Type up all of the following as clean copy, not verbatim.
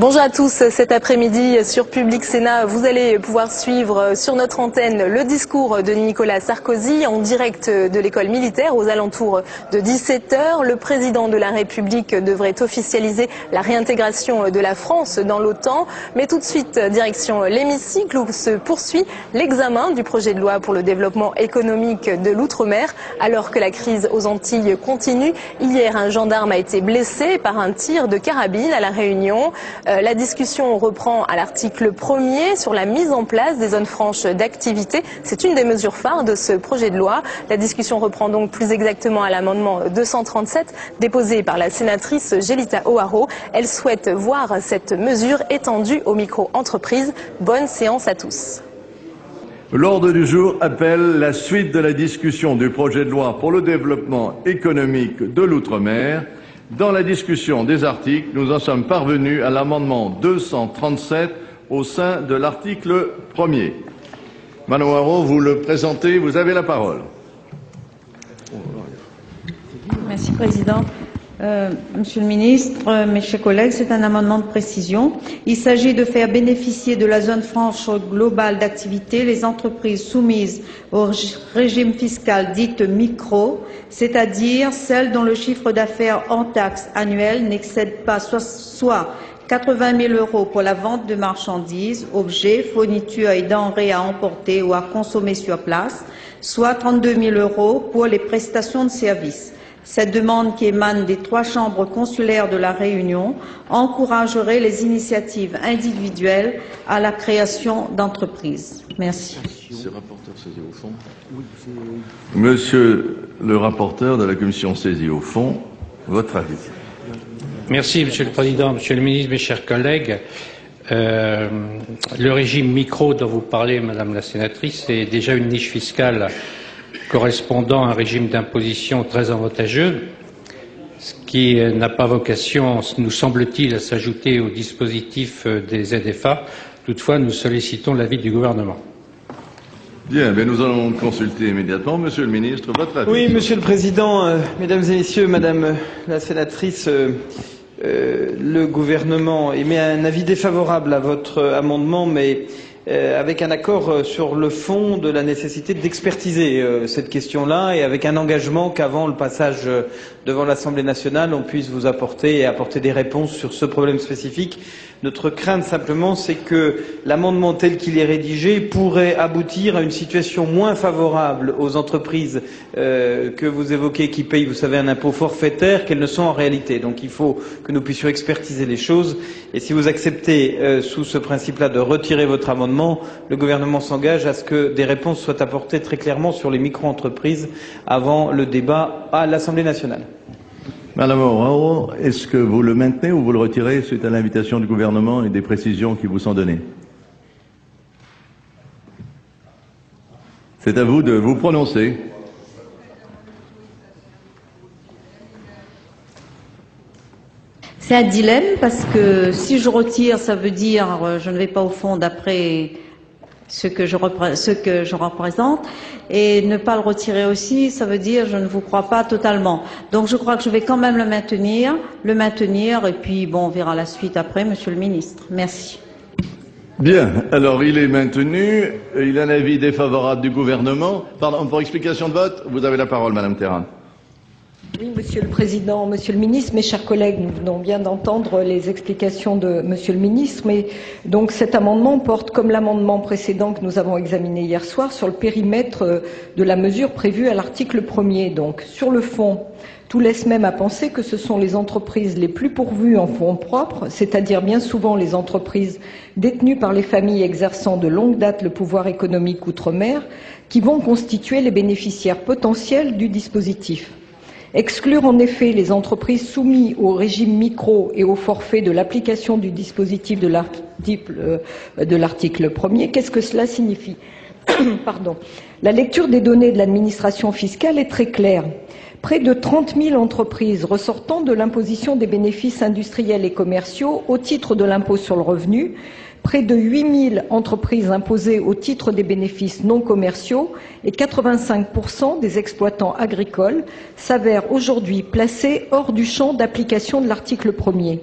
Bonjour à tous, cet après-midi sur Public Sénat, vous allez pouvoir suivre sur notre antenne le discours de Nicolas Sarkozy en direct de l'école militaire aux alentours de 17 h. Le président de la République devrait officialiser la réintégration de la France dans l'OTAN. Mais tout de suite, direction l'hémicycle où se poursuit l'examen du projet de loi pour le développement économique de l'outre-mer. Alors que la crise aux Antilles continue, hier un gendarme a été blessé par un tir de carabine à La Réunion. La discussion reprend à l'article 1er sur la mise en place des zones franches d'activité. C'est une des mesures phares de ce projet de loi. La discussion reprend donc plus exactement à l'amendement 237 déposé par la sénatrice Gélita O'Haraud. Elle souhaite voir cette mesure étendue aux micro-entreprises. Bonne séance à tous. L'ordre du jour appelle la suite de la discussion du projet de loi pour le développement économique de l'outre-mer. Dans la discussion des articles, nous en sommes parvenus à l'amendement 237 au sein de l'article 1er. Madame O'Haraud, vous le présentez, vous avez la parole. Merci, Président. Monsieur le ministre, mes chers collègues, c'est un amendement de précision. Il s'agit de faire bénéficier de la zone franche globale d'activité les entreprises soumises au régime fiscal dit micro, c'est-à-dire celles dont le chiffre d'affaires hors taxe annuel n'excède pas soit 80 000 € pour la vente de marchandises, objets, fournitures et denrées à emporter ou à consommer sur place, soit 32 000 € pour les prestations de services. Cette demande, qui émane des 3 chambres consulaires de la Réunion, encouragerait les initiatives individuelles à la création d'entreprises. Merci. Monsieur le rapporteur de la commission saisie au fond, votre avis. Merci, Monsieur le Président, Monsieur le Ministre, mes chers collègues. Le régime micro dont vous parlez, Madame la sénatrice, est déjà une niche fiscale correspondant à un régime d'imposition très avantageux, ce qui n'a pas vocation, nous semble-t-il, à s'ajouter au dispositif des ZFA. Toutefois, nous sollicitons l'avis du gouvernement. Bien, mais nous allons consulter immédiatement. Monsieur le ministre, votre avis. Oui, Monsieur le Président, Mesdames et Messieurs, Madame la sénatrice, le gouvernement émet un avis défavorable à votre amendement, mais avec un accord sur le fond de la nécessité d'expertiser cette question-là et avec un engagement qu'avant le passage devant l'Assemblée nationale, on puisse vous apporter et apporter des réponses sur ce problème spécifique. Notre crainte simplement, c'est que l'amendement tel qu'il est rédigé pourrait aboutir à une situation moins favorable aux entreprises que vous évoquez, qui payent, vous savez, un impôt forfaitaire, qu'elles ne sont en réalité. Donc il faut que nous puissions expertiser les choses. Et si vous acceptez, sous ce principe-là, de retirer votre amendement, le gouvernement s'engage à ce que des réponses soient apportées très clairement sur les micro-entreprises avant le débat à l'Assemblée nationale. Madame O'Haraud, est-ce que vous le maintenez ou vous le retirez suite à l'invitation du gouvernement et des précisions qui vous sont données? C'est à vous de vous prononcer. C'est un dilemme parce que si je retire, ça veut dire je ne vais pas au fond d'après ce que je représente, et ne pas le retirer aussi, ça veut dire je ne vous crois pas totalement. Donc je crois que je vais quand même le maintenir, et puis bon, on verra la suite après, Monsieur le Ministre. Merci. Bien, alors il est maintenu, il a un avis défavorable du gouvernement. Pardon, pour explication de vote, vous avez la parole, Madame Terran. Oui, Monsieur le Président, Monsieur le Ministre, mes chers collègues, nous venons bien d'entendre les explications de Monsieur le Ministre, mais donc cet amendement porte, comme l'amendement précédent que nous avons examiné hier soir, sur le périmètre de la mesure prévue à l'article 1er. Donc, sur le fond, tout laisse même à penser que ce sont les entreprises les plus pourvues en fonds propres, c'est-à-dire bien souvent les entreprises détenues par les familles exerçant de longue date le pouvoir économique outre-mer, qui vont constituer les bénéficiaires potentiels du dispositif. Exclure en effet les entreprises soumises au régime micro et au forfait de l'application du dispositif de l'article 1er, qu'est-ce que cela signifie? Pardon. La lecture des données de l'administration fiscale est très claire. Près de 30 000 entreprises ressortant de l'imposition des bénéfices industriels et commerciaux au titre de l'impôt sur le revenu, près de 8 000 entreprises imposées au titre des bénéfices non commerciaux et 85% des exploitants agricoles s'avèrent aujourd'hui placés hors du champ d'application de l'article 1er.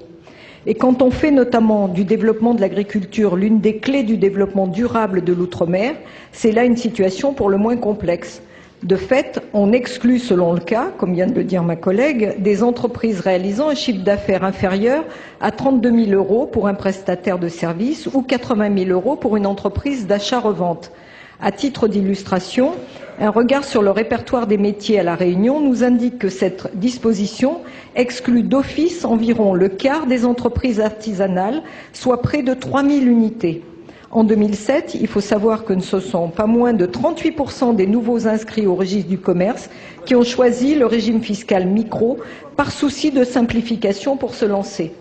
Et quand on fait notamment du développement de l'agriculture l'une des clés du développement durable de l'outre-mer, c'est là une situation pour le moins complexe. De fait, on exclut, selon le cas, comme vient de le dire ma collègue, des entreprises réalisant un chiffre d'affaires inférieur à 32 000 € pour un prestataire de services ou 80 000 € pour une entreprise d'achat-revente. À titre d'illustration, un regard sur le répertoire des métiers à La Réunion nous indique que cette disposition exclut d'office environ le quart des entreprises artisanales, soit près de 3 000 unités. En 2007, il faut savoir que ce ne sont pas moins de 38% des nouveaux inscrits au registre du commerce qui ont choisi le régime fiscal micro par souci de simplification pour se lancer.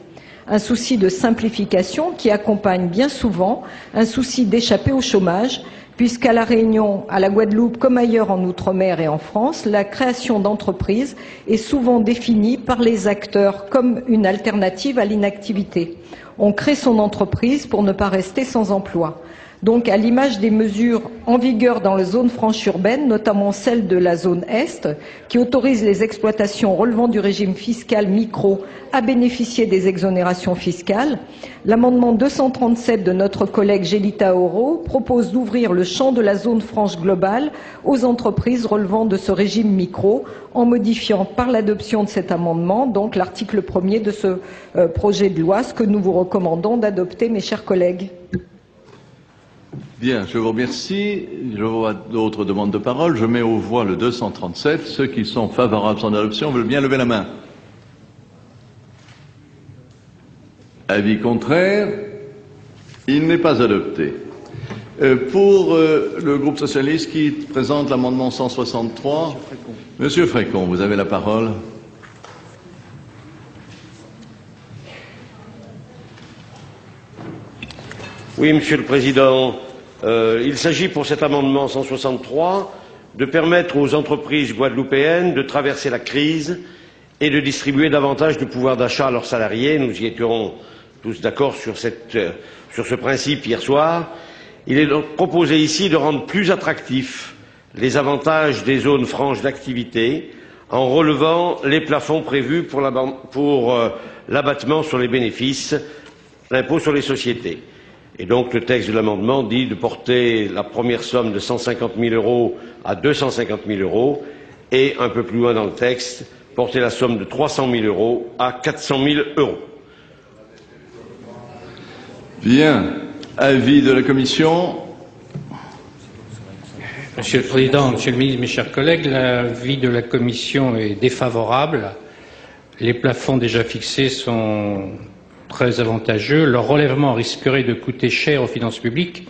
Un souci de simplification qui accompagne bien souvent un souci d'échapper au chômage, puisqu'à La Réunion, à la Guadeloupe comme ailleurs en Outre-mer et en France, la création d'entreprises est souvent définie par les acteurs comme une alternative à l'inactivité. On crée son entreprise pour ne pas rester sans emploi. Donc, à l'image des mesures en vigueur dans les zones franches urbaines, notamment celle de la zone Est, qui autorise les exploitations relevant du régime fiscal micro à bénéficier des exonérations fiscales, l'amendement 237 de notre collègue Gélita Oro propose d'ouvrir le champ de la zone franche globale aux entreprises relevant de ce régime micro, en modifiant par l'adoption de cet amendement, donc l'article 1er de ce projet de loi, ce que nous vous recommandons d'adopter, mes chers collègues. Bien, je vous remercie. Je vois d'autres demandes de parole. Je mets aux voix le 237. Ceux qui sont favorables à son adoption veulent bien lever la main. Avis contraire. Il n'est pas adopté. Pour le groupe socialiste qui présente l'amendement 163, Monsieur Frécon, vous avez la parole. Oui, Monsieur le Président. Il s'agit pour cet amendement 163 de permettre aux entreprises guadeloupéennes de traverser la crise et de distribuer davantage de pouvoir d'achat à leurs salariés. Nous y étions tous d'accord sur ce principe hier soir. Il est donc proposé ici de rendre plus attractifs les avantages des zones franches d'activité en relevant les plafonds prévus pour l'abattement sur les bénéfices, l'impôt sur les sociétés. Et donc le texte de l'amendement dit de porter la première somme de 150 000 € à 250 000 € et un peu plus loin dans le texte, porter la somme de 300 000 € à 400 000 €. Bien. Avis de la Commission. Monsieur le Président, Monsieur le Ministre, mes chers collègues, l'avis de la Commission est défavorable. Les plafonds déjà fixés sont très avantageux. Leur relèvement risquerait de coûter cher aux finances publiques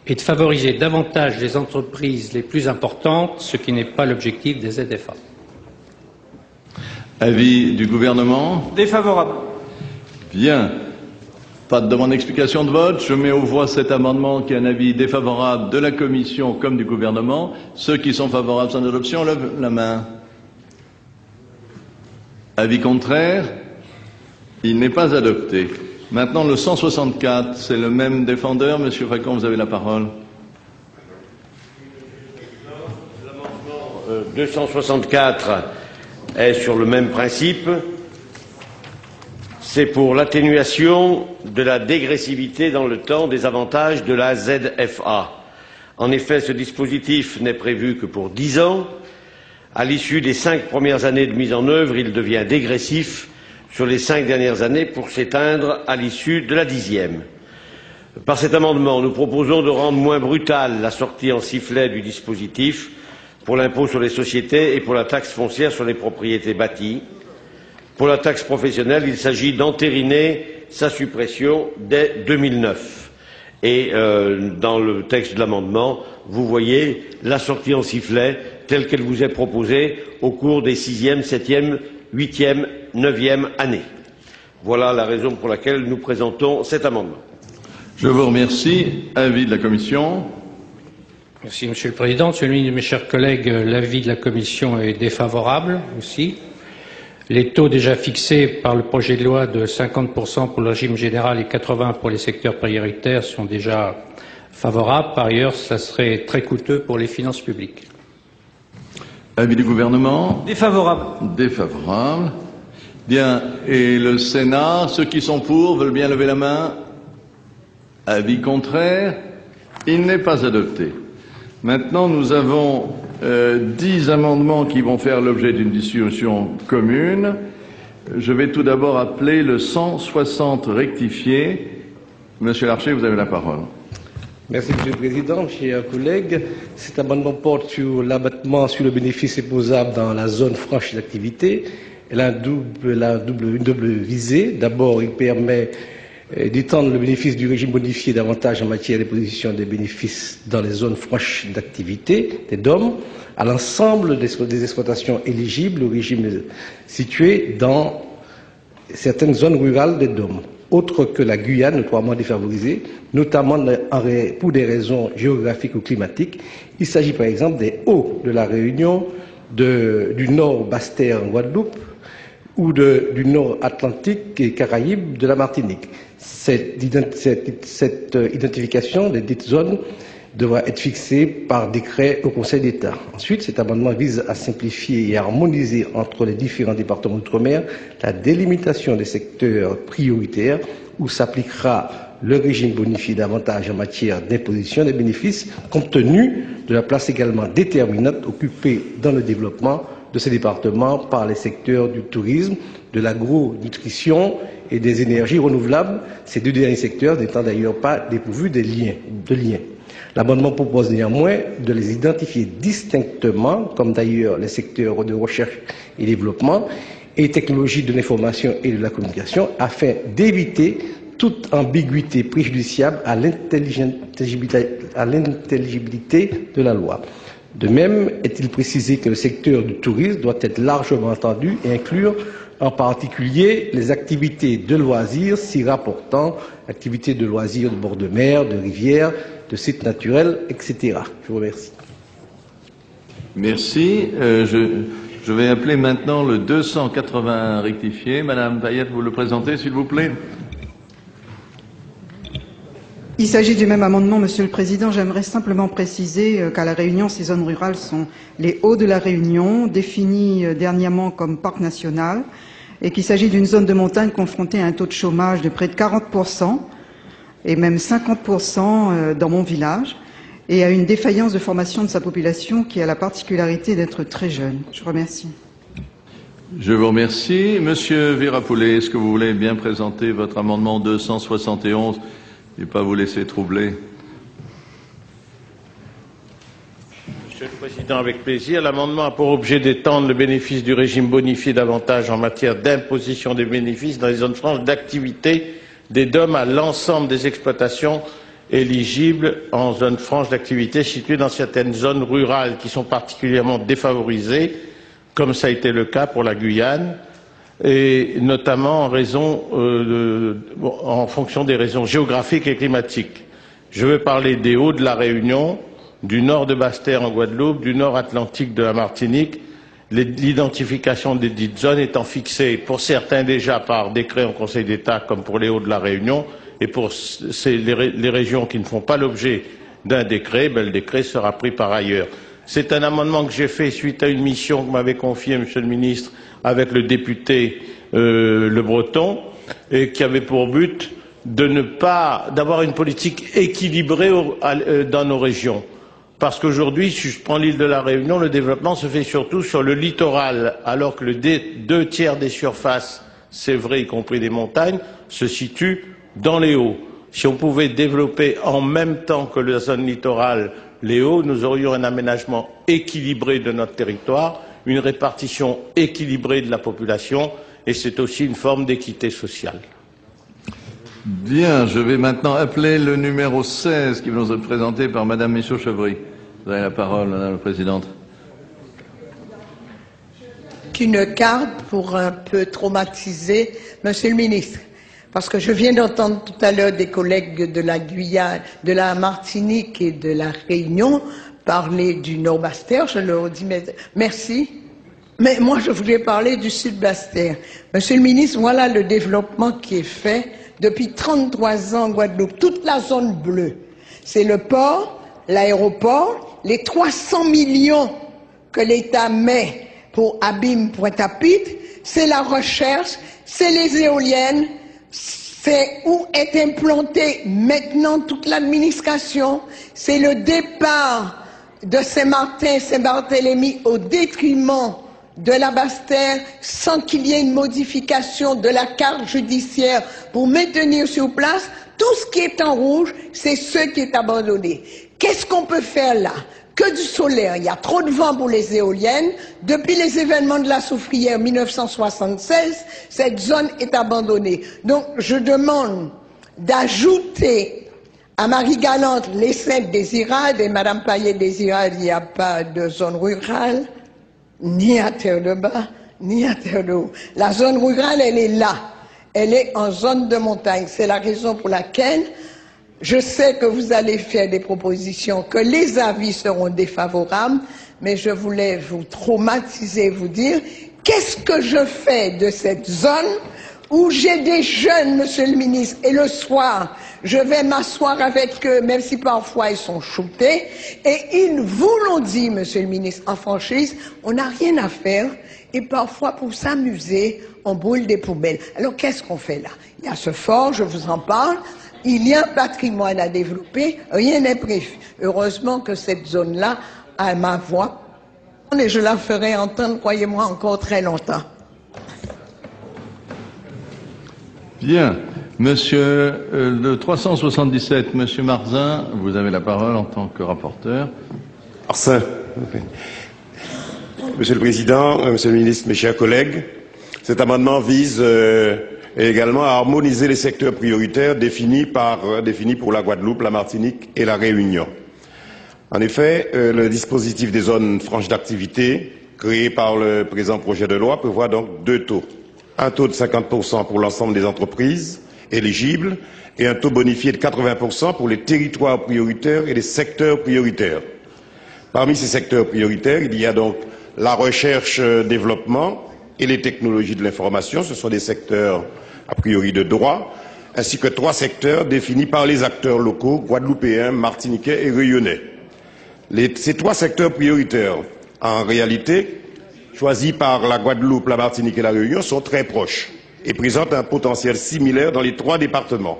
et de favoriser davantage les entreprises les plus importantes, ce qui n'est pas l'objectif des ZFA. Avis du gouvernement. Défavorable. Bien. Pas de demande d'explication de vote. Je mets aux voix cet amendement qui est un avis défavorable de la Commission comme du gouvernement. Ceux qui sont favorables à son adoption lèvent la main. Avis contraire. Il n'est pas adopté. Maintenant, le 164, c'est le même défendeur. Monsieur Frécon, vous avez la parole. L'amendement 264 est sur le même principe. C'est pour l'atténuation de la dégressivité dans le temps des avantages de la ZFA. En effet, ce dispositif n'est prévu que pour 10 ans. À l'issue des 5 premières années de mise en œuvre, il devient dégressif sur les 5 dernières années pour s'éteindre à l'issue de la 10e. Par cet amendement, nous proposons de rendre moins brutale la sortie en sifflet du dispositif pour l'impôt sur les sociétés et pour la taxe foncière sur les propriétés bâties. Pour la taxe professionnelle, il s'agit d'entériner sa suppression dès 2009. Et dans le texte de l'amendement, vous voyez la sortie en sifflet telle qu'elle vous est proposée au cours des 6e, 7e, 8e, 9e années. Voilà la raison pour laquelle nous présentons cet amendement. Je vous remercie. Avis de la Commission. Merci, Monsieur le Président. Monsieur le Ministre, mes chers collègues, l'avis de la Commission est défavorable aussi. Les taux déjà fixés par le projet de loi de 50% pour le régime général et 80% pour les secteurs prioritaires sont déjà favorables. Par ailleurs, cela serait très coûteux pour les finances publiques. Avis du gouvernement. Défavorable. Défavorable. Bien. Et le Sénat, ceux qui sont pour veulent bien lever la main. Avis contraire. Il n'est pas adopté. Maintenant, nous avons 10 amendements qui vont faire l'objet d'une discussion commune. Je vais tout d'abord appeler le 160 rectifié. Monsieur Larcher, vous avez la parole. Merci, Monsieur le Président, chers collègues. Cet amendement porte sur l'abattement sur le bénéfice imposable dans la zone franche d'activité. Elle a une double visée. D'abord, il permet d'étendre le bénéfice du régime bonifié davantage en matière d'imposition des bénéfices dans les zones franches d'activité, des DOM, à l'ensemble des exploitations éligibles au régime situé dans certaines zones rurales des DOM, autres que la Guyane, notoirement défavorisée, notamment pour des raisons géographiques ou climatiques. Il s'agit par exemple des Hauts de la Réunion, du Nord Basse-Terre en Guadeloupe ou du Nord Atlantique et Caraïbes de la Martinique. Cette identification des dites zones devra être fixée par décret au Conseil d'État. Ensuite, cet amendement vise à simplifier et à harmoniser entre les différents départements d'outre-mer la délimitation des secteurs prioritaires où s'appliquera le régime bonifié davantage en matière d'imposition des bénéfices, compte tenu de la place également déterminante occupée dans le développement de ces départements par les secteurs du tourisme, de l'agronutrition et des énergies renouvelables, ces deux derniers secteurs n'étant d'ailleurs pas dépourvus de liens. L'amendement propose néanmoins de les identifier distinctement, comme d'ailleurs les secteurs de recherche et développement et technologies de l'information et de la communication, afin d'éviter toute ambiguïté préjudiciable à l'intelligibilité de la loi. De même, est-il précisé que le secteur du tourisme doit être largement entendu et inclure en particulier les activités de loisirs s'y rapportant, activités de loisirs de bord de mer, de rivières, de sites naturels, etc. Je vous remercie. Merci. Je vais appeler maintenant le 281 rectifié. Madame Payette, vous le présentez, s'il vous plaît. Il s'agit du même amendement, Monsieur le Président. J'aimerais simplement préciser qu'à La Réunion, ces zones rurales sont les Hauts de la Réunion, définis dernièrement comme parc national, et qu'il s'agit d'une zone de montagne confrontée à un taux de chômage de près de 40%, et même 50% dans mon village, et à une défaillance de formation de sa population qui a la particularité d'être très jeune. Je vous remercie. Je vous remercie. Monsieur Virapoulet, est-ce que vous voulez bien présenter votre amendement 271 et pas vous laisser troubler? Monsieur le Président, avec plaisir. L'amendement a pour objet d'étendre le bénéfice du régime bonifié davantage en matière d'imposition des bénéfices dans les zones franches d'activité des DOM à l'ensemble des exploitations éligibles en zone franche d'activité situées dans certaines zones rurales qui sont particulièrement défavorisées, comme ça a été le cas pour la Guyane, et notamment en fonction des raisons géographiques et climatiques. Je veux parler des Hauts de la Réunion, du nord de Basse-Terre en Guadeloupe, du nord Atlantique de la Martinique, l'identification des dites zones étant fixée pour certains déjà par décret en Conseil d'État, comme pour les Hauts de la Réunion, et pour les régions qui ne font pas l'objet d'un décret, le décret sera pris par ailleurs. C'est un amendement que j'ai fait suite à une mission que m'avait confiée Monsieur le Ministre avec le député Le Breton, et qui avait pour but d'avoir une politique équilibrée dans nos régions. Parce qu'aujourd'hui, si je prends l'île de la Réunion, le développement se fait surtout sur le littoral, alors que 2 tiers des surfaces, c'est vrai, y compris des montagnes, se situent dans les Hauts. Si on pouvait développer en même temps que la zone littorale les Hauts, nous aurions un aménagement équilibré de notre territoire, une répartition équilibrée de la population, et c'est aussi une forme d'équité sociale. Bien, je vais maintenant appeler le numéro 16 qui va nous être présenté par Madame Michaud-Chevry. Vous avez la parole, Madame la Présidente. Qu'une carte pour un peu traumatiser Monsieur le Ministre. Parce que je viens d'entendre tout à l'heure des collègues de la Guyane, de la Martinique et de la Réunion parler du Nord Basse-Terre. Je leur dis merci. Mais moi, je voulais parler du Sud Basse-Terre. Monsieur le Ministre, voilà le développement qui est fait depuis 33 ans en Guadeloupe. Toute la zone bleue. C'est le port, l'aéroport, les 300 millions que l'État met pour Abîme Pointe-à-Pitre. c'est la recherche, c'est les éoliennes, c'est où est implantée maintenant toute l'administration, c'est le départ de Saint-Martin, Saint-Barthélemy au détriment de la Basse-Terre sans qu'il y ait une modification de la carte judiciaire pour maintenir sur place. Tout ce qui est en rouge, c'est ce qui est abandonné. Qu'est-ce qu'on peut faire là? Que du solaire. Il y a trop de vent pour les éoliennes. Depuis les événements de la Soufrière 1976, cette zone est abandonnée. Donc, je demande d'ajouter à Marie-Galante les Saintes-Désirades, et Madame Paillet-Désirade, il n'y a pas de zone rurale, ni à Terre-de-Bas, ni à Terre-de-Haut. La zone rurale, elle est là. Elle est en zone de montagne. C'est la raison pour laquelle je sais que vous allez faire des propositions, que les avis seront défavorables, mais je voulais vous traumatiser, vous dire, qu'est-ce que je fais de cette zone où j'ai des jeunes, monsieur le ministre, et le soir, je vais m'asseoir avec eux, même si parfois ils sont shootés, et ils vous l'ont dit, monsieur le ministre, en franchise, on n'a rien à faire, et parfois pour s'amuser, on brûle des poubelles. Alors qu'est-ce qu'on fait là? Il y a ce fort, je vous en parle, il y a un patrimoine à développer, rien n'est prévu. Heureusement que cette zone-là a ma voix, et je la ferai entendre, croyez-moi, encore très longtemps. Bien. Monsieur le 377, Monsieur Marzin, vous avez la parole en tant que rapporteur. Marzin. Monsieur le Président, Monsieur le Ministre, mes chers collègues, cet amendement vise également à harmoniser les secteurs prioritaires définis pour la Guadeloupe, la Martinique et la Réunion. En effet, le dispositif des zones franches d'activité créé par le présent projet de loi prévoit donc deux taux. Un taux de 50% pour l'ensemble des entreprises éligibles et un taux bonifié de 80% pour les territoires prioritaires et les secteurs prioritaires. Parmi ces secteurs prioritaires, il y a donc la recherche-développement et les technologies de l'information. Ce sont des secteurs a priori de droit, ainsi que trois secteurs définis par les acteurs locaux, guadeloupéens, martiniquais et réunionnais. Ces trois secteurs prioritaires, en réalité, choisis par la Guadeloupe, la Martinique et la Réunion, sont très proches et présentent un potentiel similaire dans les trois départements.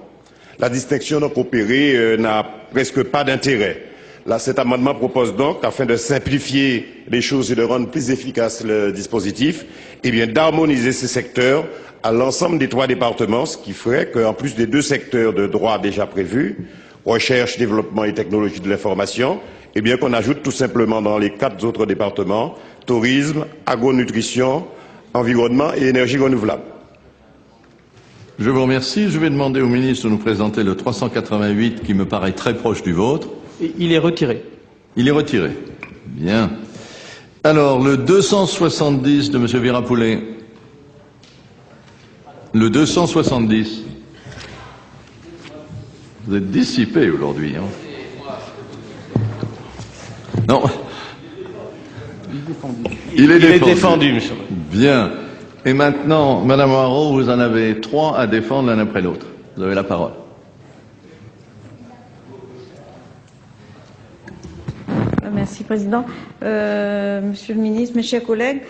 La distinction donc opérée n'a presque pas d'intérêt. Là, cet amendement propose donc, afin de simplifier les choses et de rendre plus efficace le dispositif, eh bien, d'harmoniser ces secteurs à l'ensemble des trois départements, ce qui ferait qu'en plus des deux secteurs de droit déjà prévus, recherche, développement et technologie de l'information, eh bien, qu'on ajoute tout simplement dans les quatre autres départements, tourisme, agronutrition, environnement et énergie renouvelable. Je vous remercie. Je vais demander au ministre de nous présenter le 388 qui me paraît très proche du vôtre. Il est retiré. Il est retiré. Bien. Alors, le 270 de M. Virapoulet. Le 270. Vous êtes dissipé aujourd'hui, hein? Non. Il est défendu, monsieur. Bien. Et maintenant, Madame Haro, vous en avez trois à défendre l'un après l'autre. Vous avez la parole. Merci, Président. Monsieur le Ministre, mes chers collègues,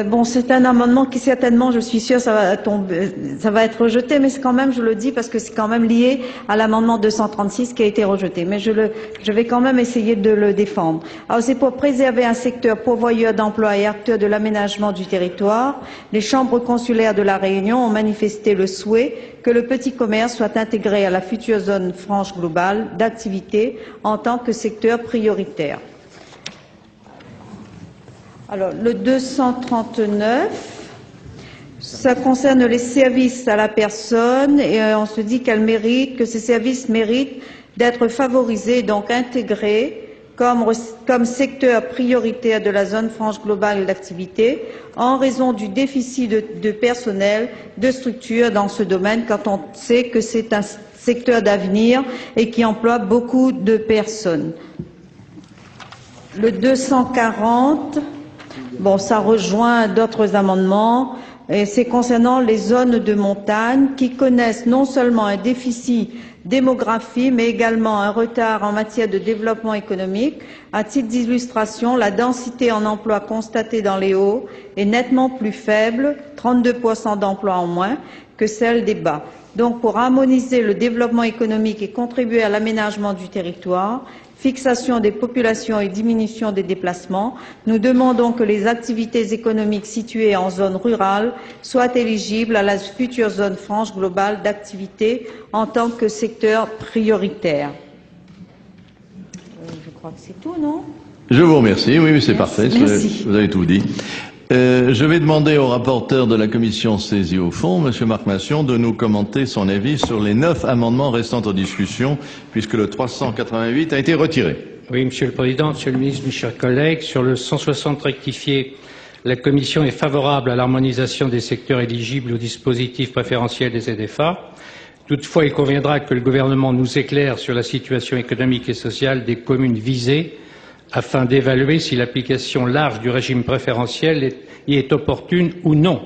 bon, c'est un amendement qui certainement, je suis sûre, ça va être rejeté, mais c'est quand même, je le dis, parce que c'est quand même lié à l'amendement 236 qui a été rejeté. Mais je vais quand même essayer de le défendre. Alors, c'est pour préserver un secteur pourvoyeur d'emplois et acteur de l'aménagement du territoire. Les chambres consulaires de la Réunion ont manifesté le souhait que le petit commerce soit intégré à la future zone franche globale d'activité en tant que secteur prioritaire. Alors, le 239, ça concerne les services à la personne et on se dit que ces services méritent d'être favorisés, donc intégrés comme secteur prioritaire de la zone franche globale d'activité en raison du déficit de personnel, de structures dans ce domaine quand on sait que c'est un secteur d'avenir et qui emploie beaucoup de personnes. Le 240, bon, ça rejoint d'autres amendements, et c'est concernant les zones de montagne qui connaissent non seulement un déficit démographie, mais également un retard en matière de développement économique. À titre d'illustration, la densité en emploi constatée dans les hauts est nettement plus faible, 32% d'emplois en moins, que celle des bas. Donc, pour harmoniser le développement économique et contribuer à l'aménagement du territoire, fixation des populations et diminution des déplacements, nous demandons que les activités économiques situées en zone rurale soient éligibles à la future zone franche globale d'activité en tant que secteur prioritaire. Je crois que c'est tout, non? Je vous remercie. Oui, c'est parfait. Merci. Vous avez tout dit. Je vais demander au rapporteur de la commission saisie au fond, M. Marc Massion, de nous commenter son avis sur les 9 amendements restant en discussion, puisque le 388 a été retiré. Oui, Monsieur le Président, Monsieur le Ministre, mes chers collègues, sur le 160 rectifié, la Commission est favorable à l'harmonisation des secteurs éligibles au dispositif préférentiel des ZFA. Toutefois, il conviendra que le gouvernement nous éclaire sur la situation économique et sociale des communes visées, afin d'évaluer si l'application large du régime préférentiel y est opportune ou non.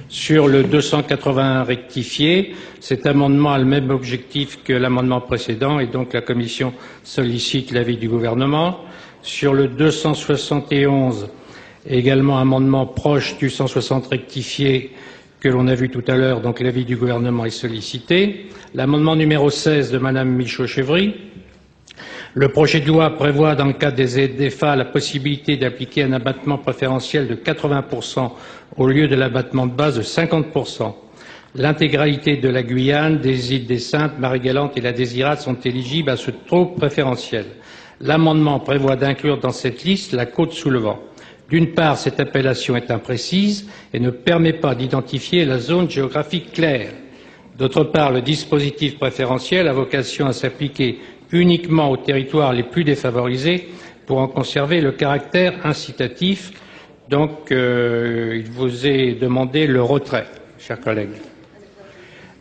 Sur le 281 rectifié, cet amendement a le même objectif que l'amendement précédent et donc la Commission sollicite l'avis du gouvernement. Sur le 271, également amendement proche du 160 rectifié, que l'on a vu tout à l'heure, donc l'avis du gouvernement est sollicité. L'amendement numéro 16 de Madame Michaud-Chevry. Le projet de loi prévoit, dans le cadre des ZFA, la possibilité d'appliquer un abattement préférentiel de 80% au lieu de l'abattement de base de 50%. L'intégralité de la Guyane, des îles des Saintes, Marie-Galante et la Désirade sont éligibles à ce taux préférentiel. L'amendement prévoit d'inclure dans cette liste la Côte-sous-le-Vent. D'une part, cette appellation est imprécise et ne permet pas d'identifier la zone géographique claire. D'autre part, le dispositif préférentiel a vocation à s'appliquer uniquement aux territoires les plus défavorisés pour en conserver le caractère incitatif. Donc, il vous est demandé le retrait, chers collègues.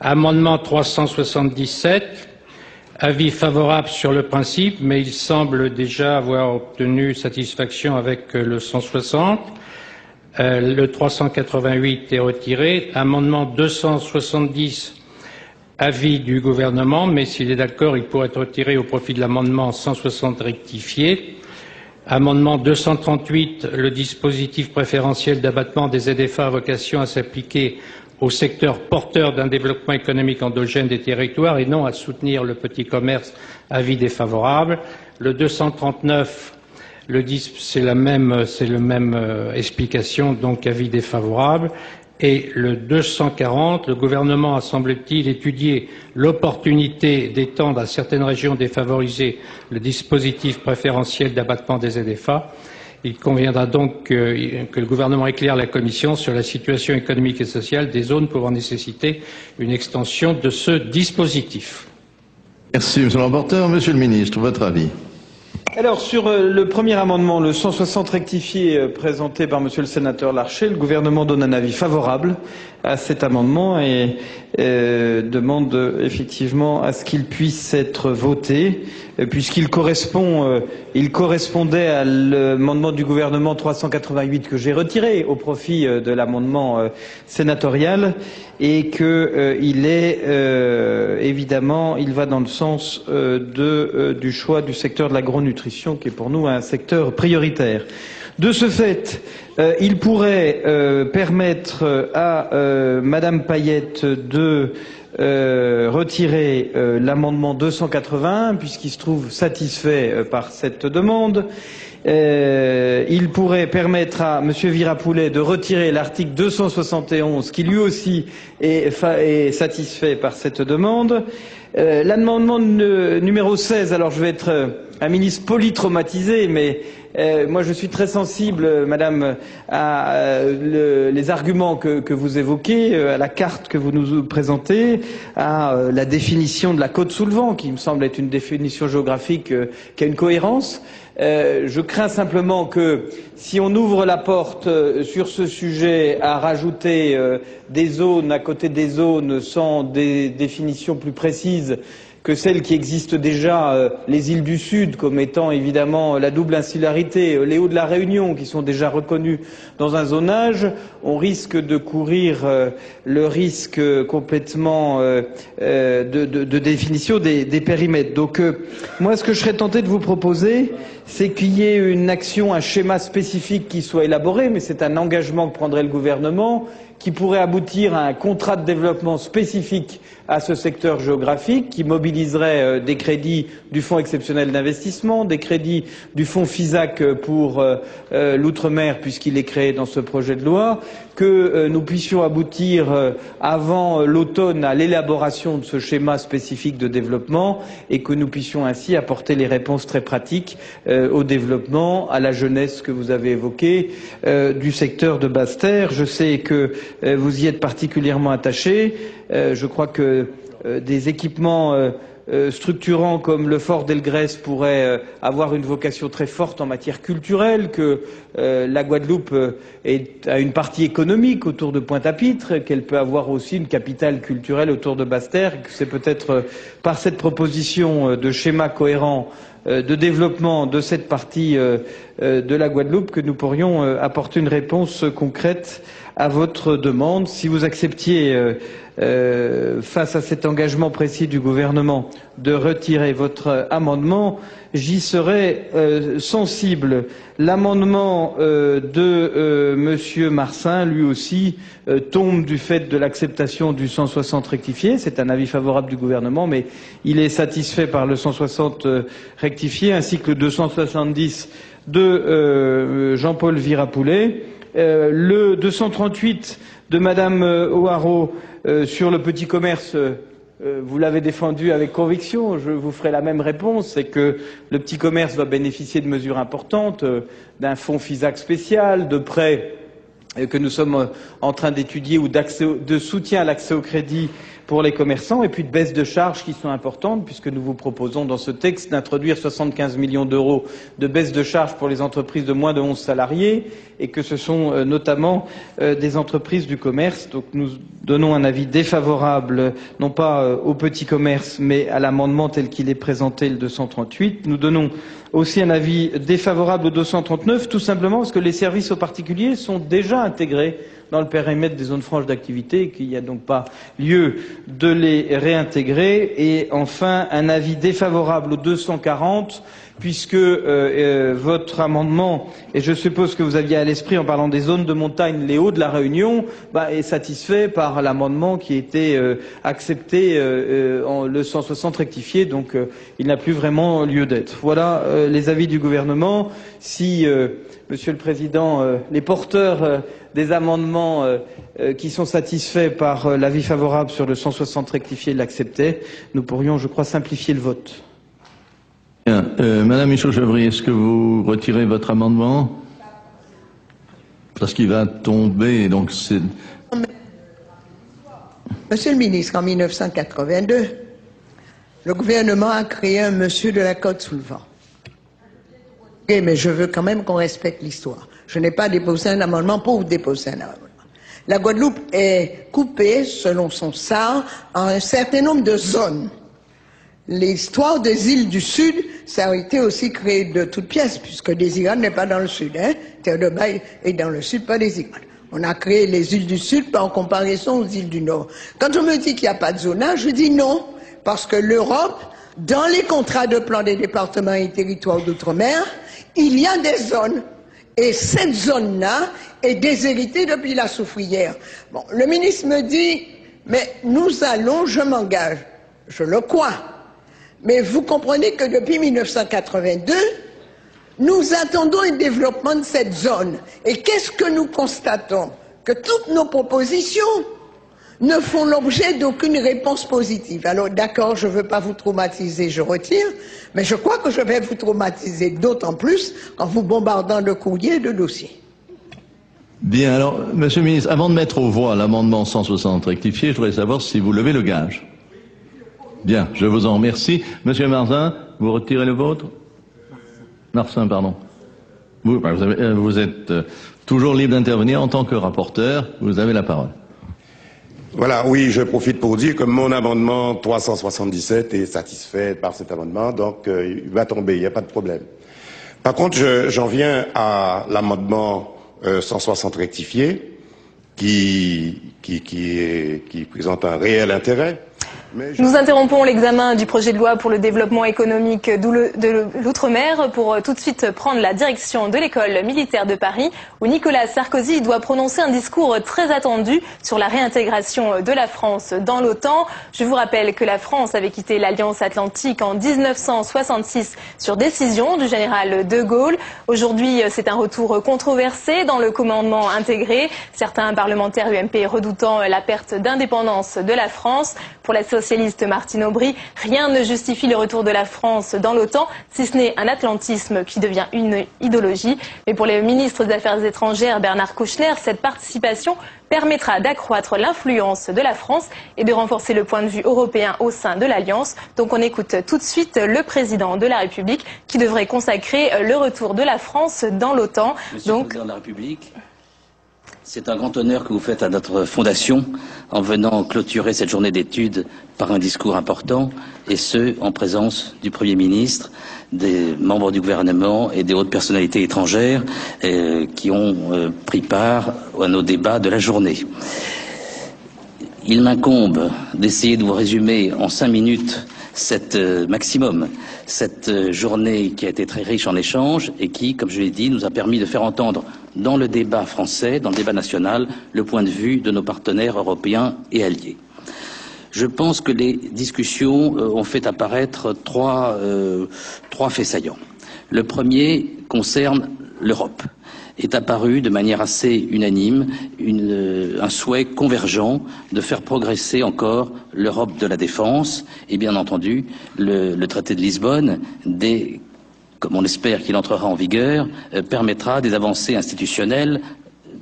Amendement 377. Avis favorable sur le principe, mais il semble déjà avoir obtenu satisfaction avec le 160. Le 388 est retiré. Amendement 270, avis du gouvernement, mais s'il est d'accord, il pourrait être retiré au profit de l'amendement 160 rectifié. Amendement 238, le dispositif préférentiel d'abattement des ZFA a vocation à s'appliquer au secteur porteur d'un développement économique endogène des territoires et non à soutenir le petit commerce, avis défavorable. Le 239, c'est la même explication, donc avis défavorable. Et le 240, le gouvernement a, semble-t-il, étudié l'opportunité d'étendre à certaines régions défavorisées le dispositif préférentiel d'abattement des ZFA. Il conviendra donc que le gouvernement éclaire la Commission sur la situation économique et sociale des zones pouvant nécessiter une extension de ce dispositif. Merci, Monsieur le rapporteur. Monsieur le Ministre, votre avis. Alors, sur le premier amendement, le 160 rectifié présenté par Monsieur le sénateur Larcher, le gouvernement donne un avis favorable à cet amendement et demande effectivement à ce qu'il puisse être voté, puisqu'il correspondait à l'amendement du gouvernement 388 que j'ai retiré au profit de l'amendement sénatorial et que il est évidemment, il va dans le sens du choix du secteur de l'agronutrition qui est pour nous un secteur prioritaire. De ce fait, il pourrait permettre à Madame Payette de retirer l'amendement 281 puisqu'il se trouve satisfait par cette demande. Il pourrait permettre à Monsieur Virapoulet de retirer l'article 271 qui lui aussi est satisfait par cette demande. L'amendement numéro 16, alors je vais être un ministre polytraumatisé, mais moi je suis très sensible, Madame, à les arguments que vous évoquez, à la carte que vous nous présentez, à la définition de la Côte-sous-le-Vent, qui me semble être une définition géographique qui a une cohérence. Je crains simplement que si on ouvre la porte sur ce sujet à rajouter des zones à côté des zones sans des définitions plus précises, que celles qui existent déjà, les îles du Sud, comme étant évidemment la double insularité, les Hauts de la Réunion, qui sont déjà reconnus dans un zonage, on risque de courir le risque complètement de définition des périmètres. Donc moi, ce que je serais tenté de vous proposer, c'est qu'il y ait une action, un schéma spécifique qui soit élaboré, mais c'est un engagement que prendrait le gouvernement, qui pourrait aboutir à un contrat de développement spécifique à ce secteur géographique, qui mobiliserait des crédits du Fonds exceptionnel d'investissement, des crédits du Fonds FISAC pour l'outre-mer, puisqu'il est créé dans ce projet de loi, que nous puissions aboutir avant l'automne à l'élaboration de ce schéma spécifique de développement et que nous puissions ainsi apporter les réponses très pratiques au développement, à la jeunesse que vous avez évoquée, du secteur de Basse-Terre. Je sais que vous y êtes particulièrement attaché. Je crois que des équipements structurants comme le fort d'Elgrès pourraient avoir une vocation très forte en matière culturelle, que la Guadeloupe a une partie économique autour de Pointe-à-Pitre, qu'elle peut avoir aussi une capitale culturelle autour de Basse-Terre, que c'est peut-être par cette proposition de schéma cohérent de développement de cette partie de la Guadeloupe que nous pourrions apporter une réponse concrète à votre demande. Si vous acceptiez, face à cet engagement précis du gouvernement, de retirer votre amendement, j'y serais sensible. L'amendement de Monsieur Marsin, lui aussi, tombe du fait de l'acceptation du 160 rectifié. C'est un avis favorable du gouvernement, mais il est satisfait par le 160 rectifié, ainsi que le 270 de Jean-Paul Virapoulet. Le 238 de Madame O'Haraud sur le petit commerce, vous l'avez défendu avec conviction, je vous ferai la même réponse, c'est que le petit commerce va bénéficier de mesures importantes, d'un fonds FISAC spécial, de prêts que nous sommes en train d'étudier ou de soutien à l'accès au crédit pour les commerçants, et puis de baisse de charges qui sont importantes, puisque nous vous proposons dans ce texte d'introduire 75 millions d'euros de baisse de charges pour les entreprises de moins de 11 salariés, et que ce sont notamment des entreprises du commerce. Donc nous donnons un avis défavorable, non pas au petit commerce, mais à l'amendement tel qu'il est présenté, le 238. Nous donnons aussi un avis défavorable au 239, tout simplement parce que les services aux particuliers sont déjà intégrés dans le périmètre des zones franches d'activité et qu'il n'y a donc pas lieu de les réintégrer. Et enfin, un avis défavorable au 240, puisque votre amendement, et je suppose que vous aviez à l'esprit en parlant des zones de montagne, les Hauts de la Réunion, est satisfait par l'amendement qui a été accepté en le 160 rectifié, donc il n'a plus vraiment lieu d'être. Voilà les avis du gouvernement. Si, Monsieur le Président, les porteurs des amendements qui sont satisfaits par l'avis favorable sur le 160 rectifié l'acceptaient, nous pourrions, je crois, simplifier le vote. Bien. Madame Michaud-Chevry, est-ce que vous retirez votre amendement? Parce qu'il va tomber, donc c'est... Monsieur le ministre, en 1982, le gouvernement a créé un monsieur de la Côte sous le vent. Mais je veux quand même qu'on respecte l'histoire. Je n'ai pas déposé un amendement pour vous déposer un amendement. La Guadeloupe est coupée, selon son SAR, en un certain nombre de zones. L'histoire des îles du Sud, ça a été aussi créé de toutes pièces, puisque Désirade n'est pas dans le Sud, hein. Terre de Bail est dans le Sud, pas Désirade. On a créé les îles du Sud en comparaison aux îles du Nord. Quand on me dit qu'il n'y a pas de zonage, je dis non, parce que l'Europe, dans les contrats de plan des départements et territoires d'outre-mer, il y a des zones. Et cette zone-là est déshéritée depuis la soufrière. Bon, le ministre me dit, mais nous allons, je m'engage. Je le crois. Mais vous comprenez que depuis 1982, nous attendons un développement de cette zone. Et qu'est-ce que nous constatons? Que toutes nos propositions ne font l'objet d'aucune réponse positive. Alors d'accord, je ne veux pas vous traumatiser, je retire, mais je crois que je vais vous traumatiser d'autant plus en vous bombardant de courriers et de dossiers. Bien, alors, Monsieur le ministre, avant de mettre aux voix l'amendement 160 rectifié, je voudrais savoir si vous levez le gage. Bien, je vous en remercie. Monsieur Marsin, vous retirez le vôtre? Marsin, pardon. Vous êtes toujours libre d'intervenir en tant que rapporteur. Vous avez la parole. Voilà, oui, je profite pour dire que mon amendement 377 est satisfait par cet amendement, donc il va tomber, il n'y a pas de problème. Par contre, j'en viens à l'amendement 160 rectifié, qui présente un réel intérêt. Nous interrompons l'examen du projet de loi pour le développement économique de l'outre-mer pour tout de suite prendre la direction de l'école militaire de Paris où Nicolas Sarkozy doit prononcer un discours très attendu sur la réintégration de la France dans l'OTAN. Je vous rappelle que la France avait quitté l'Alliance Atlantique en 1966 sur décision du général de Gaulle. Aujourd'hui, c'est un retour controversé dans le commandement intégré. Certains parlementaires UMP redoutant la perte d'indépendance de la France. Pour la socialiste Martine Aubry, rien ne justifie le retour de la France dans l'OTAN, si ce n'est un atlantisme qui devient une idéologie. Mais pour le ministre des Affaires étrangères Bernard Kouchner, cette participation permettra d'accroître l'influence de la France et de renforcer le point de vue européen au sein de l'Alliance. Donc on écoute tout de suite le président de la République qui devrait consacrer le retour de la France dans l'OTAN. Monsieur le président de la République, c'est un grand honneur que vous faites à notre fondation en venant clôturer cette journée d'études par un discours important, et ce, en présence du Premier ministre, des membres du gouvernement et des hautes personnalités étrangères qui ont pris part à nos débats de la journée. Il m'incombe d'essayer de vous résumer en 5 minutes maximum cette journée qui a été très riche en échanges et qui, comme je l'ai dit, nous a permis de faire entendre dans le débat français, dans le débat national, le point de vue de nos partenaires européens et alliés. Je pense que les discussions ont fait apparaître trois faits saillants. Le premier concerne l'Europe. Est apparu de manière assez unanime un souhait convergent de faire progresser encore l'Europe de la défense et bien entendu le traité de Lisbonne, comme on espère qu'il entrera en vigueur, permettra des avancées institutionnelles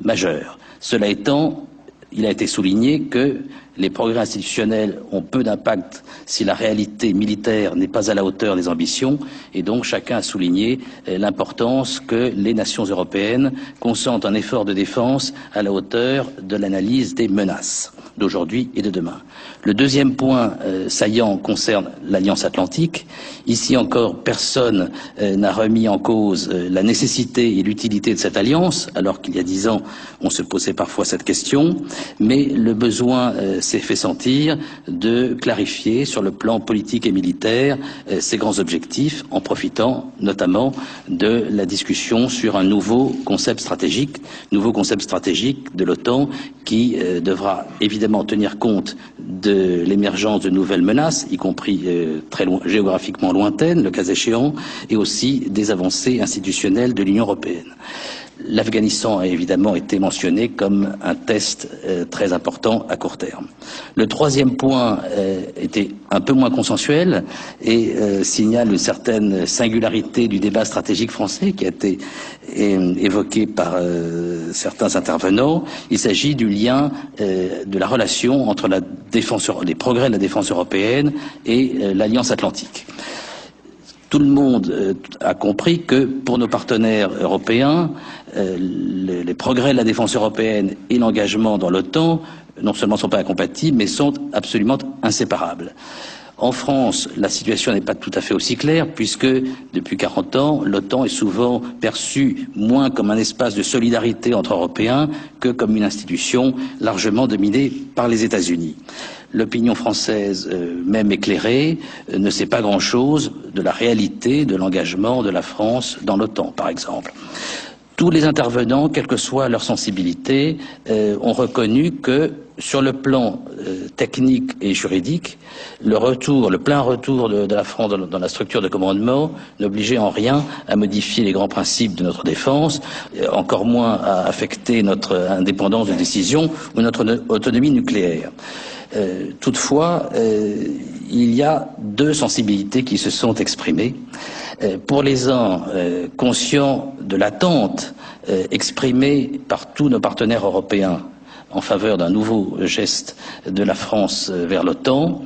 majeures. Cela étant, il a été souligné que les progrès institutionnels ont peu d'impact si la réalité militaire n'est pas à la hauteur des ambitions, et donc chacun a souligné l'importance que les nations européennes consentent un effort de défense à la hauteur de l'analyse des menaces d'aujourd'hui et de demain. Le deuxième point saillant concerne l'Alliance Atlantique. Ici encore, personne n'a remis en cause la nécessité et l'utilité de cette alliance, alors qu'il y a 10 ans, on se posait parfois cette question, mais le besoin s'est fait sentir de clarifier sur le plan politique et militaire ces grands objectifs, en profitant notamment de la discussion sur un nouveau concept stratégique de l'OTAN qui devra évidemment tenir compte de l'émergence de nouvelles menaces, y compris géographiquement lointaines, le cas échéant, et aussi des avancées institutionnelles de l'Union européenne. L'Afghanistan a évidemment été mentionné comme un test très important à court terme. Le troisième point était un peu moins consensuel et signale une certaine singularité du débat stratégique français qui a été évoqué par certains intervenants. Il s'agit du lien de la relation entre les progrès de la défense européenne et l'Alliance Atlantique. Tout le monde a compris que pour nos partenaires européens, les progrès de la défense européenne et l'engagement dans l'OTAN non seulement ne sont pas incompatibles, mais sont absolument inséparables. En France, la situation n'est pas tout à fait aussi claire, puisque depuis 40 ans, l'OTAN est souvent perçue moins comme un espace de solidarité entre Européens que comme une institution largement dominée par les États-Unis. L'opinion française, même éclairée, ne sait pas grand-chose de la réalité de l'engagement de la France dans l'OTAN, par exemple. Tous les intervenants, quelle que soit leur sensibilité, ont reconnu que, sur le plan technique et juridique, le plein retour de la France dans la structure de commandement n'obligeait en rien à modifier les grands principes de notre défense, encore moins à affecter notre indépendance de décision ou notre autonomie nucléaire. Toutefois, il y a deux sensibilités qui se sont exprimées. Pour les uns, conscients de l'attente exprimée par tous nos partenaires européens en faveur d'un nouveau geste de la France vers l'OTAN,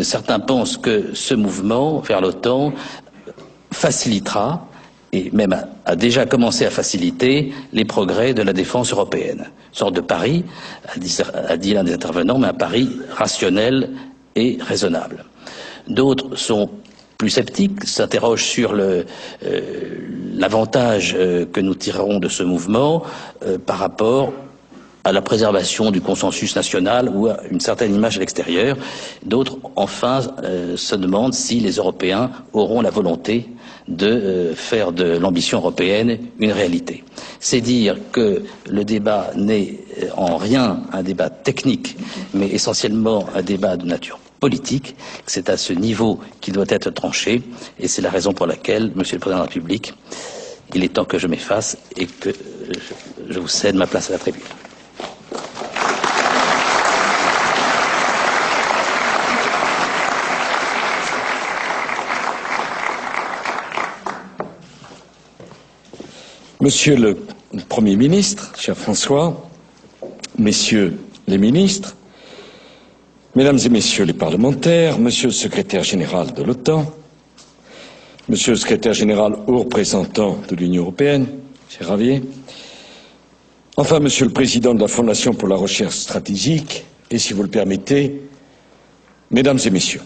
certains pensent que ce mouvement vers l'OTAN facilitera et même a déjà commencé à faciliter les progrès de la défense européenne. sorte de pari, a dit l'un des intervenants, mais un pari rationnel et raisonnable. D'autres sont plus sceptiques, s'interrogent sur l'avantage que nous tirerons de ce mouvement par rapport à la préservation du consensus national ou à une certaine image à l'extérieur. D'autres, enfin, se demandent si les Européens auront la volonté de faire de l'ambition européenne une réalité. C'est dire que le débat n'est en rien un débat technique, mais essentiellement un débat de nature politique. C'est à ce niveau qu'il doit être tranché, et c'est la raison pour laquelle, Monsieur le Président de la République, il est temps que je m'efface et que je vous cède ma place à la tribune. Monsieur le Premier ministre, cher François, Messieurs les ministres, Mesdames et Messieurs les parlementaires, Monsieur le secrétaire général de l'OTAN, Monsieur le secrétaire général haut représentant de l'Union européenne, cher Javier, enfin Monsieur le président de la Fondation pour la recherche stratégique, et si vous le permettez, Mesdames et Messieurs,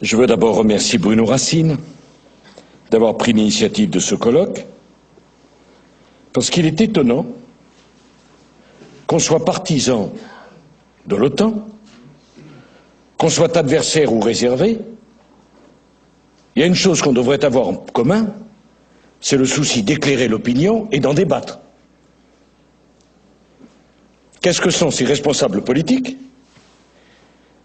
je veux d'abord remercier Bruno Racine d'avoir pris l'initiative de ce colloque, parce qu'il est étonnant qu'on soit partisan de l'OTAN, qu'on soit adversaire ou réservé. Il y a une chose qu'on devrait avoir en commun, c'est le souci d'éclairer l'opinion et d'en débattre. Qu'est-ce que sont ces responsables politiques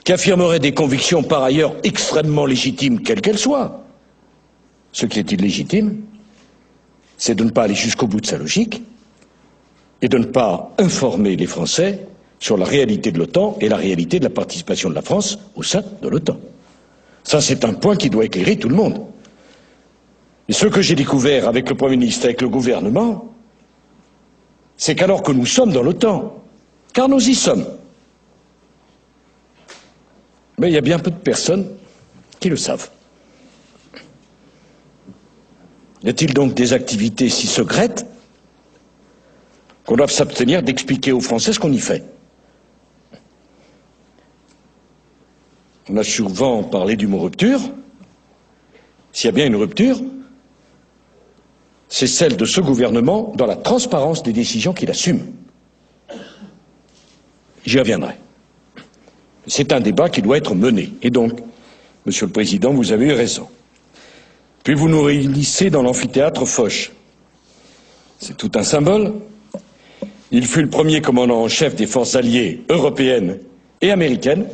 qui affirmeraient des convictions par ailleurs extrêmement légitimes, quelles qu'elles soient? Ce qui est illégitime, c'est de ne pas aller jusqu'au bout de sa logique et de ne pas informer les Français sur la réalité de l'OTAN et la réalité de la participation de la France au sein de l'OTAN. Ça, c'est un point qui doit éclairer tout le monde. Et ce que j'ai découvert avec le Premier ministre, avec le gouvernement, c'est qu'alors que nous sommes dans l'OTAN, car nous y sommes, mais il y a bien peu de personnes qui le savent. Y a-t-il donc des activités si secrètes qu'on doit s'abstenir d'expliquer aux Français ce qu'on y fait? On a souvent parlé du mot rupture. S'il y a bien une rupture, c'est celle de ce gouvernement dans la transparence des décisions qu'il assume. J'y reviendrai. C'est un débat qui doit être mené. Et donc, Monsieur le Président, vous avez eu raison. Puis vous nous réunissez dans l'amphithéâtre Foch. C'est tout un symbole. Il fut le premier commandant en chef des forces alliées européennes et américaines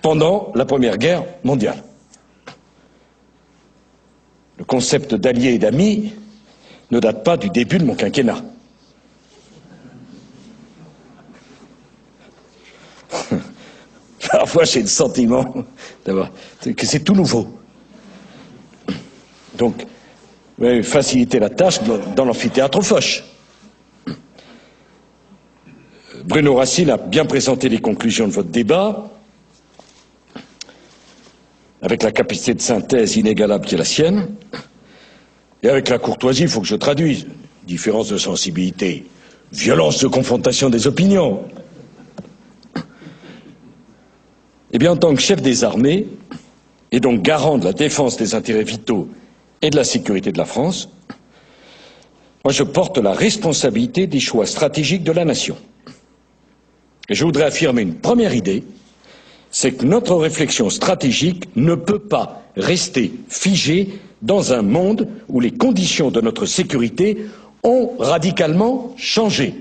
pendant la Première Guerre mondiale. Le concept d'allié et d'amis ne date pas du début de mon quinquennat. Parfois j'ai le sentiment que c'est tout nouveau. Donc, vous avez facilité la tâche dans l'amphithéâtre Foch. Bruno Racine a bien présenté les conclusions de votre débat, avec la capacité de synthèse inégalable qui est la sienne, et avec la courtoisie, il faut que je traduise, différence de sensibilité, violence de confrontation des opinions. Eh bien, en tant que chef des armées, et donc garant de la défense des intérêts vitaux et de la sécurité de la France, moi je porte la responsabilité des choix stratégiques de la nation. Et je voudrais affirmer une première idée, c'est que notre réflexion stratégique ne peut pas rester figée dans un monde où les conditions de notre sécurité ont radicalement changé.